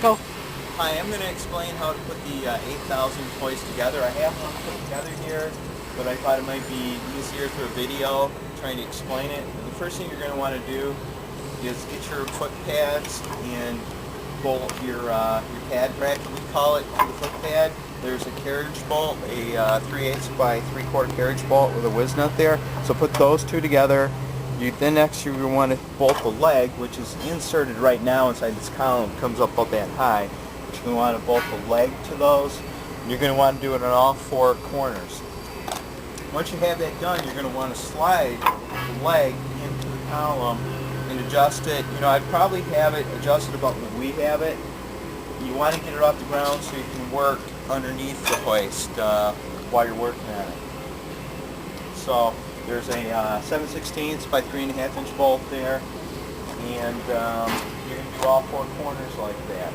Go. Hi, I'm going to explain how to put the 8000 toys together. I have one put together here, but I thought it might be easier through a video trying to explain it. And the first thing you're going to want to do is get your foot pads and bolt your pad bracket, we call it, to the foot pad. There's a carriage bolt, a 3/8 by 3/4 carriage bolt with a whiz nut there. So put those two together. Then next you want to bolt the leg, which is inserted right now inside this column. It comes up about that high. But you're going to want to bolt the leg to those. You're going to want to do it on all four corners. Once you have that done, you're going to want to slide the leg into the column and adjust it. You know, I'd probably have it adjusted about where we have it. You want to get it off the ground so you can work underneath the hoist while you're working on it. So there's a 7/16 by 3.5 inch bolt there, and you're going to do all four corners like that.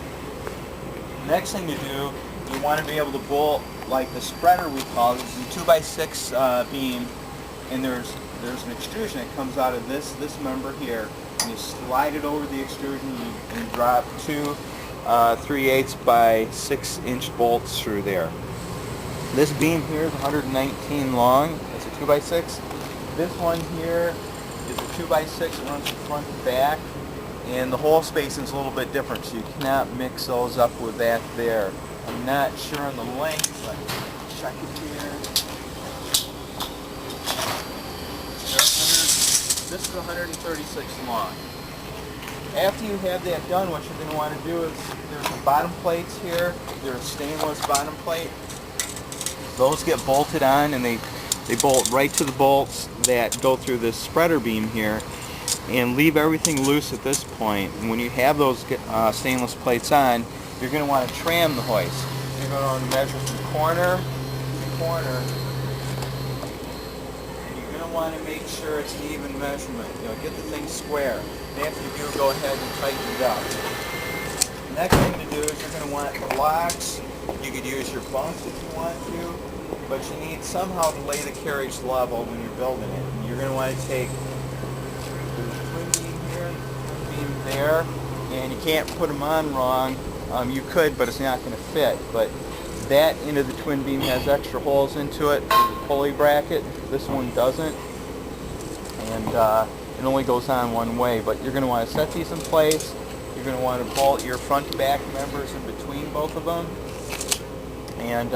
Next thing to do, you want to be able to bolt like the spreader we call it. This is a 2x6 beam, and there's an extrusion that comes out of this member here, and you slide it over the extrusion and drop two 3/8 by 6 inch bolts through there. This beam here is 119 long. It's a 2x6. This one here is a 2x6. It runs from front to back, and the hole spacing is a little bit different, so you cannot mix those up with that there. I'm not sure on the length, but check it here. This is 136 long. After you have that done, what you're going to want to do is, there's some bottom plates here. They're a stainless bottom plate. Those get bolted on, and they bolt right to the bolts that go through this spreader beam here, and leave everything loose at this point. And when you have those stainless plates on, you're going to want to tram the hoist. You're going to want to measure from corner to corner, and you're going to want to make sure it's an even measurement. You know, get the thing square. And after you do, go ahead and tighten it up. The next thing to do is you're going to want blocks. You could use your bunks if you want to, but you need somehow to lay the carriage level when you're building it. And you're going to want to take the twin beam here, twin beam there, and you can't put them on wrong. You could, but it's not going to fit. But that end of the twin beam has extra holes into it for the pulley bracket. This one doesn't, and it only goes on one way. But you're going to want to set these in place. You're going to want to bolt your front to back members in between both of them, and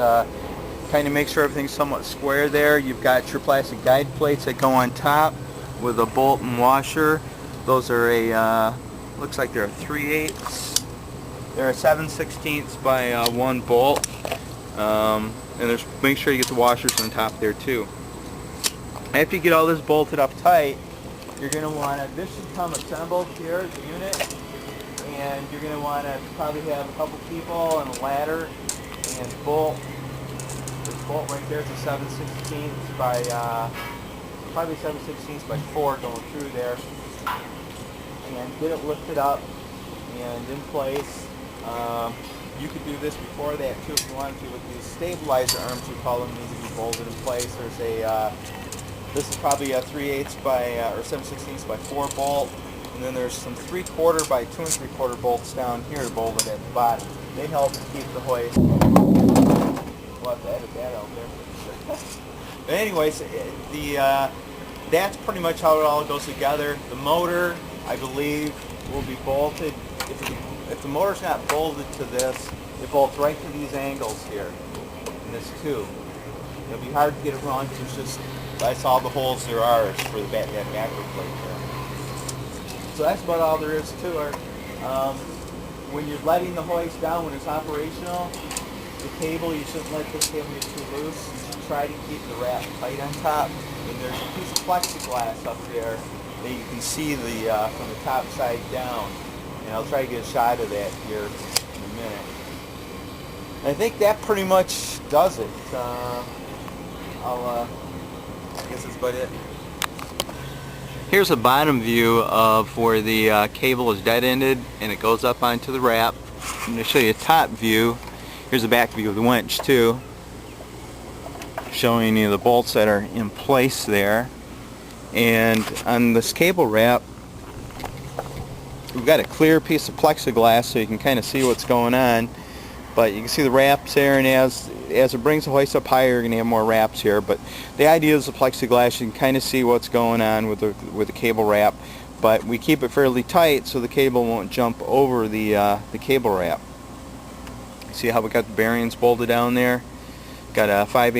kind of make sure everything's somewhat square there. You've got your plastic guide plates that go on top with a bolt and washer. Those are a, looks like they're a 3/8. They're a 7/16 by 1 bolt. And make sure you get the washers on top there too. After you get all this bolted up tight, you're going to want to, this should come assembled here, the unit. And you're going to want to probably have a couple people and a ladder and bolt. This bolt right there is a 7/16 by probably 7/16 by 4 going through there, and get it lifted up and in place. You could do this before that too if you wanted to with these stabilizer arms, we call them, need to be bolted in place. There's a this is probably a 3/8 by or 7/16 by 4 bolt, and then there's some 3/4 by 2 3/4 bolts down here bolted at the bottom. They help keep the hoist. We'll have to edit that out there. But anyways, that's pretty much how it all goes together. The motor, I believe, will be bolted. If the motor's not bolted to this, it bolts right to these angles here in this tube. It'll be hard to get it wrong because it's just, that's all the holes there are for that macro plate there. So that's about all there is to it. When you're letting the hoist down, when it's operational, the cable, you shouldn't let this cable get too loose. You should try to keep the wrap tight on top. And there's a piece of plexiglass up there that you can see from the top side down. And I'll try to get a shot of that here in a minute. I think that pretty much does it. I guess that's about it. Here's a bottom view of where the cable is dead-ended and it goes up onto the wrap. I'm going to show you a top view. Here's a back view of the winch too, showing you the bolts that are in place there. And on this cable wrap, we've got a clear piece of plexiglass so you can kind of see what's going on. But you can see the wraps there, and as it brings the hoist up higher, you're going to have more wraps here. But the idea is the plexiglass, you can kind of see what's going on with the cable wrap. But we keep it fairly tight so the cable won't jump over the cable wrap. See how we got the bearings bolted down there? Got a 5/8